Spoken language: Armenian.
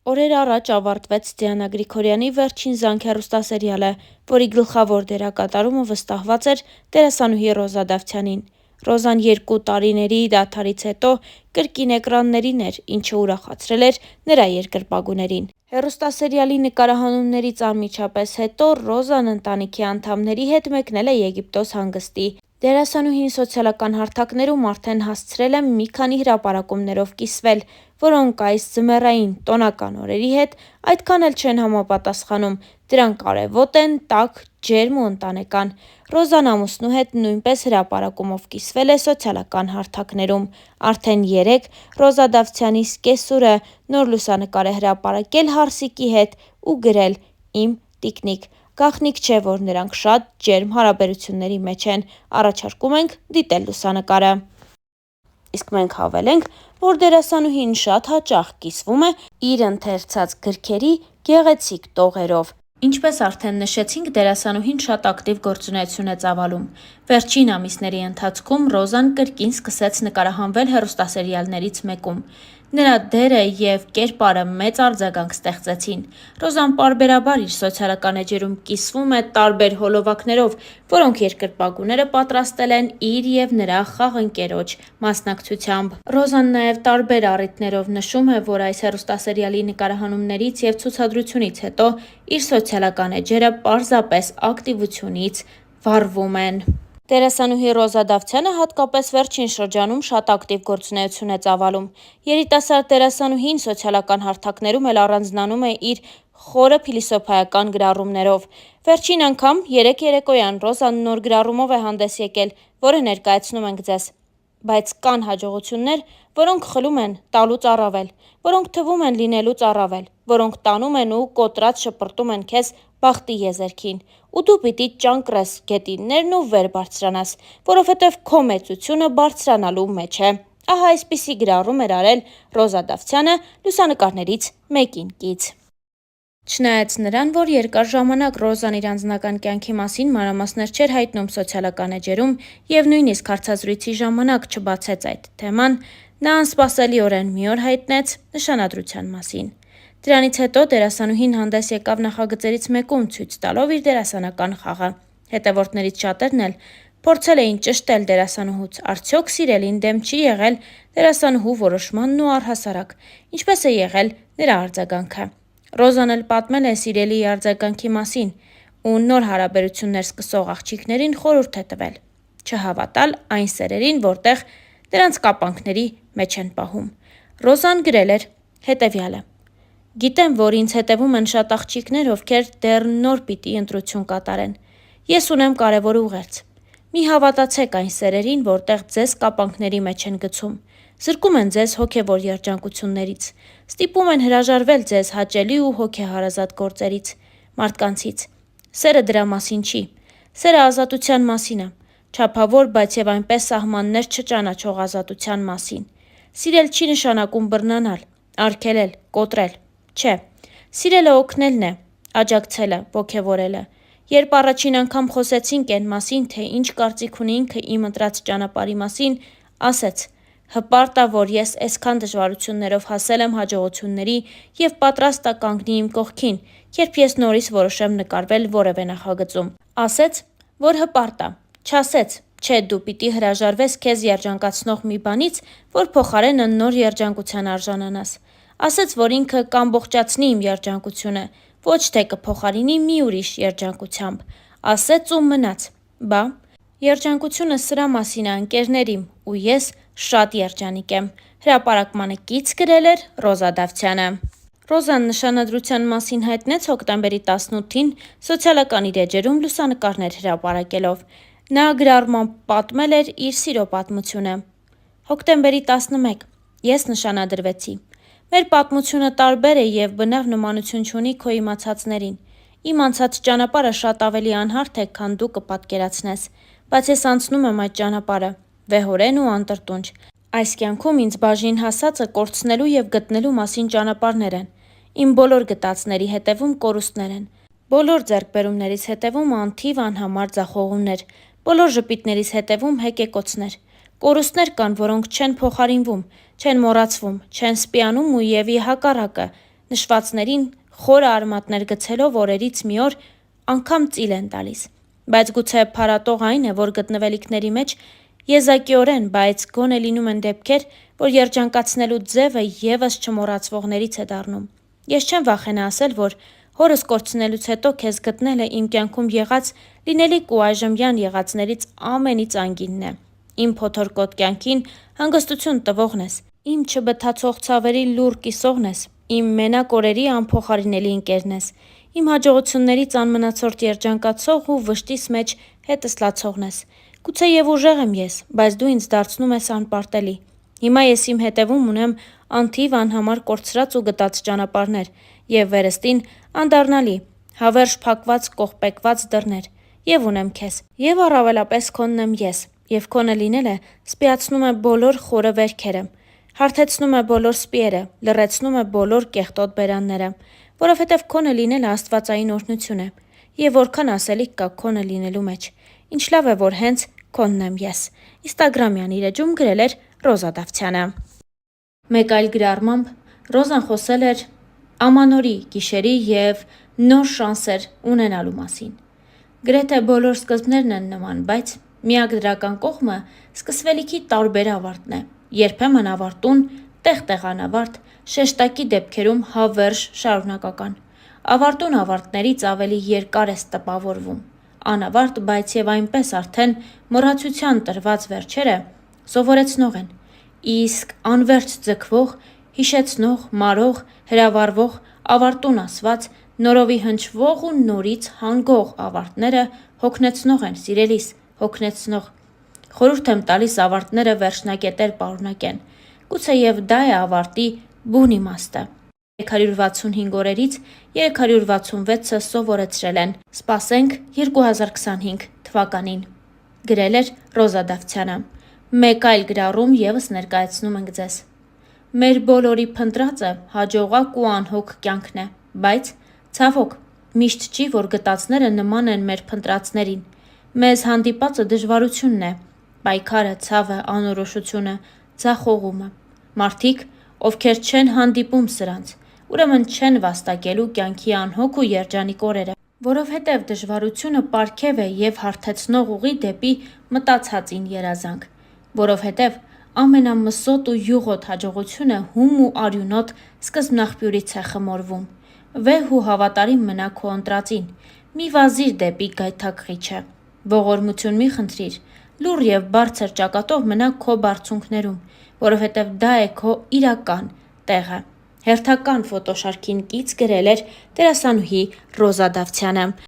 Օրեր առաջ ավարտվեց Դիանա Գրիգորյանի «Վերջին զանգ» հեռուստասերիալը, որի գլխավոր դերակատարումը վստահված էր դերասանուհի Ռոզա Դավթյանին։ Ռոզան 2 տարիների դադարից հետո կրկին էկրաններին էր, ինչը ուրախացրել էր նրա երկրպագուներին։ Հեռուստասերիալի նկարահանումներից անմիջապես հետո Ռոզան ընտանիքի անդամների հետ մեկնել է Եգիպտոս հանգստի։ Դերասանուհին սոցիալական հարթակներում արդեն հասցրել է մի քանի հրապարակումներով կիսվել, որոնք այս ձմեռային տոնական օրերի հետ այդքան էլ չեն համապատասխանում, դրանք արևոտ են, տաք, ջերմ ու ընտանեկան։ Ռոզան ամուսնու հետ նույնպես հրապարակումով կիսվել է սոցիալական հարթակներում։ Արդեն 3 Ռոզա Դավթյանի սկեսուրը նոր լուսանկար է հրապարակել հարսիկի հետ ու գրել «Իմ տիկնիկ»։ Գաղտնիք չէ, որ նրանք շատ ջերմ հարաբերությունների մեջ են, առաջարկում ենք դիտել լուսանկարը։ Իսկ մենք հավելենք, որ դերասանուհին շատ հաճախ կիսվում է իր ընթերցած գրքերի գեղեցիկ տողերով։ Ինչպես արդեն նշեցինք, դերասանուհին շատ ակտիվ գործունեություն է ծավալում։ Վերջին ամիսների ընթացքում Ռոզան կրկին սկսեց նկարահանվել հեռուստասերիալներից մեկում։ Նրա դերը և կերպարը մեծ արձագանք ստեղծեցին։ Ռոզան պարբերաբար իր սոցիալական էջերում կիսվում է տարբեր հոլովակներով, որոնք երկրպագուները պատրաստել են իր և նրա խաղընկերոջ մասնակցությամբ։ Ռոզան նաև տարբեր առիթներով նշում է, որ այս հեռուստասերիալի նկարահանումներից և ցուցադրությունից հետո իր սոցիալական էջերը պարզապես ակտիվությունից վառվում են։ Դերասանուհի Ռոզա Դավթյանը հատկապես վերջին շրջանում շատ ակտիվ գործունեություն է ծավալում։ Երիտասարդ դերասանուհին սոցիալական հարթակներում էլ առանձնանում է իր խորը փիլիսոփայական գրառումներով։ Վերջին անգամ 3 երեկոյան Ռոզան նոր գրառումով է հանդես եկել, որը ներկայացնում ենք ձեզ։ Բայց կան հաջողություններ, որոնք խլում են տալուց առավել, որոնք թվում են լինելուց առավել, որոնք տանում են ու կոտրած շպրտում են քեզ բախտի եզերքին, ու դու պիտի ճանկռես գետիններն ու վեր բարձրանաս, որովհետև քո մեծությունը բարձրանալու մեջ է։ Ահա այսպիսի գրառում էր արել Ռոզա Դավթյանը լուսանկարներից մեկին կից։ Չնայած նրան, որ երկար ժամանակ Ռոզան իր անձնական կյանքի մասին մանրամասներ չէր հայտնում սոցիալական էջերում և նույնիսկ հարցազրույցի ժամանակ չբացեց այդ թեման, նա անսպասելիորեն մի օր հայտնեց նշանադրության մասին։ Դրանից հետո դերասանուհին հանդես եկավ նախագծերից մեկում ցույց տալով իր դերասանական խաղը։ Հետևորդներից շատերն էլ փորձել էին ճշտել դերասանուհուց, արդյոք սիրելին դեմ չի եղել դերասանուհու որոշմանն ու առհասարակ ինչպես է եղել նրա արձագանքը։ Ռոզան էլ պատմել է սիրելիի արձագանքի մասին ու նոր հարաբերություններ սկսող աղջիկներին խորհուրդ է տվել չհավատալ այն սերերին, որտեղ դրանց կապանքների մեջ են պահում։ Ռոզան գրել էր հետևյալը. «Գիտեմ, որ ինձ հետևում են շատ աղջիկներ, ովքեր դեռ նոր պիտի ընտրություն կատարեն։ Ես ունեմ կարևոր ուղերձ։ Մի հավատացեք այն սերերին, որտեղ ձեզ կապանքների մեջ են գցում, զրկում են ձեզ հոգևոր երջանկություններից, ստիպում են հրաժարվել ձեզ հաճելի ու հոգեհարազատ գործերից, մարդկանցից։ Սերը դրա մասին չի։ Սերը ազատության մասին է, չափավոր, բայց և այնպես սահմաններ չճանաչող ազատության մասին։ Սիրել չի նշանակում բռնանալ, արգելել, կոտրել։ Չէ, սիրելը օգնելն է, աջակցելը, ոգևորելը։ Երբ առաջին անգամ խոսեցինք էն մասին, թե ինչ կարծիք ունի ինքը իմ ընտրած ճանապարհի մասին, ասեց. հպարտ ա, որ ես էսքան դժվարություններով հասել եմ հաջողությունների և պատրաստ ա կանգնի իմ կողքին, երբ ես նորից որոշեմ նկարվել որևէ նախագծում։ Ասեց, որ հպարտ ա, չասեց, չէ դու պիտի հրաժարվես քեզ երջանկացնող մի բանից, որ փոխարենը նոր երջանկության արժանանաս։ Ասեց, որ ինքը կամբողջացնի իմ երջանկությունը, ոչ թե կփոխարինի մի ուրիշ երջանկությամբ։ Ասեց ու մնաց։ Բա, երջանկությունը սրա մասին է, ընկերներիմ, ու ես շատ երջանիկ եմ։ Հրապարակմանը կից գրել էր Ռոզա Դավթյանը։ Ռոզան նշանադրության մասին հայտնեց հոկտեմբերի 18-ին սոցիալական իր էջերում լուսանկարներ հրապարակելով։ Նա գրառմամբ պատմել էր իր սիրո պատմությունը։ Հոկտեմբերի 11. Ես նշանադրվեցի։ Մեր պատմությունը տարբեր է և բնավ նմանություն չունի քո իմացածներին։ Իմ անցած ճանապարհը շատ ավելի անհարթ է, քան դու կպատկերացնես, բայց ես անցնում եմ այդ ճանապարհը, վեհորեն ու անտրտունջ։ Այս կյանքում ինձ բաժին հասածը կորցնելու և գտնելու մասին ճանապարհներ են։ Իմ բոլոր գտածների հետևում կորուստներ են։ Բոլոր ձեռքբերումներիս հետևում անթիվ անհամար ձախողումներ։ Բոլոր ժպիտներիս հետևում հեկեկոցներ։ Կորուստներ կան, որոնք չեն փոխարինվում, չեն մոռացվում, չեն սպիանում ու և ի հակառակը, Նշվածներին խորը արմատներ գցելով օրերից մի օր անգամ ծիլ են տալիս, բայց գուցե փարատող այն է, որ գտնվելիքների մեջ եզակիորեն, բայց գոնե լինում են դեպքեր, որ երջանկացնելու ձևը ևս չմոռացվողներից է դառնում։ Ես չեմ վախենա ասել, որ հորս կորցնելուց հետո քեզ գտնելը իմ կյանքում եղած լինելիք ու այժմյան եղածներից ամենից անգինն է։ Իմ փոթորկոտ կյանքին հանգստություն տվողն ես, իմ չբթացող ցավերի լուռ կիսողն ես, իմ մենակ օրերի անփոխարինելի ընկերն ես, իմ հաջողություններից անմնացորդ երջանկացող ու վշտիս մեջ հետս լացողն ես։ Գուցեև ուժեղ եմ ես, բայց դու ինձ դարձնում ես անպարտելի։ Հիմա ես իմ հետևում ունեմ անթիվ անհամար կորցրած ու գտած ճանապարհներ և վերստին անդառնալի, հավերժ փակված կողպեկված դռներ, և ունեմ քեզ, և առավելապես քոնն եմ ես, և քոնը լինելը սպիացնում է բոլոր խորը վերքերը, հարթեցնում է բոլոր սպիերը, լռեցնում է բոլոր կեղտոտ բերանները, որովհետև քոնը լինելը աստվածային օրհնություն է, և որքան ասելիք կա քոնը լինելու մեջ, ինչ լավ է, որ հենց քոնն եմ ես։ Ինստագրամյան իր էջում գրել էր Ռոզա Դավթյանը։ Մեկ այլ գրառմամբ Ռոզան խոսել էր ամանորի, գիշերի և նոր շանսեր ունենալու մասին։ Գրեթե բոլոր սկզբներն են նման, բայց միակ դրական կողմը սկսվելիքի տարբեր ավարտն է, երբեմն ավարտուն, տեղ-տեղ անավարտ, շեշտակի դեպքերում հավերժ շարունակական։ Ավարտուն ավարտներից ավելի երկար ես տպավորվում։ Անավարտ, բայց և այնպես արդեն մոռացության տրված վերջերը սովորեցնող են, իսկ անվերջ ձգվող, հիշեցնող, մարող, հրավառվող, ավարտուն ասված, նորովի հնչվող ու նորից հանգող ավարտները հոգնեցնող են, սիրելիս, հոգնեցնող։ Խորհուրդ եմ տալիս ավարտները վերջնակետեր պարունակեն։ Գուցեև դա է ավարտի բուն իմաստը։ 365 օրերից 366-ը սովորեցրել են։ Սպասենք 2025 թվականին։ Գրել էր Ռոզա Դավթյանը։ Մեկ այլ գրառում ևս ներկայացնում ենք ձեզ։ Մեր բոլորի փնտրածը հաջողակ ու անհոգ կյանքն է, բայց, ցավոք, միշտ չի, որ գտածները նման են մեր փնտրածներին։ Մեզ հանդիպածը դժվարությունն է, պայքարը, ցավը, անորոշությունը, ձախողումը։ Մարդիկ, ովքեր չեն հանդիպում սրանց, ուրեմն չեն վաստակելու կյանքի անհոգ ու երջանիկ օրերը, որովհետև դժվարությունը պարգև է և հարթեցնող ուղի դեպի մտածածին երազանք, որովհետև ամենամսոտ ու յուղոտ հաջողությունը հում ու արյունոտ սկզբնաղբյուրից է խմորվում։ Վեհ ու հավատարիմ մնա քո ընտրածին, մի վազիր դեպի գայթակղիչը, ողորմություն մի խնդրիր, լուռ և բարձր ճակատով մնա քո բարձունքներում, որովհետև դա է քո իրական տեղը։ Հերթական ֆոտոշարքին կից գրել էր դերասանուհի Ռոզա Դավթյանը։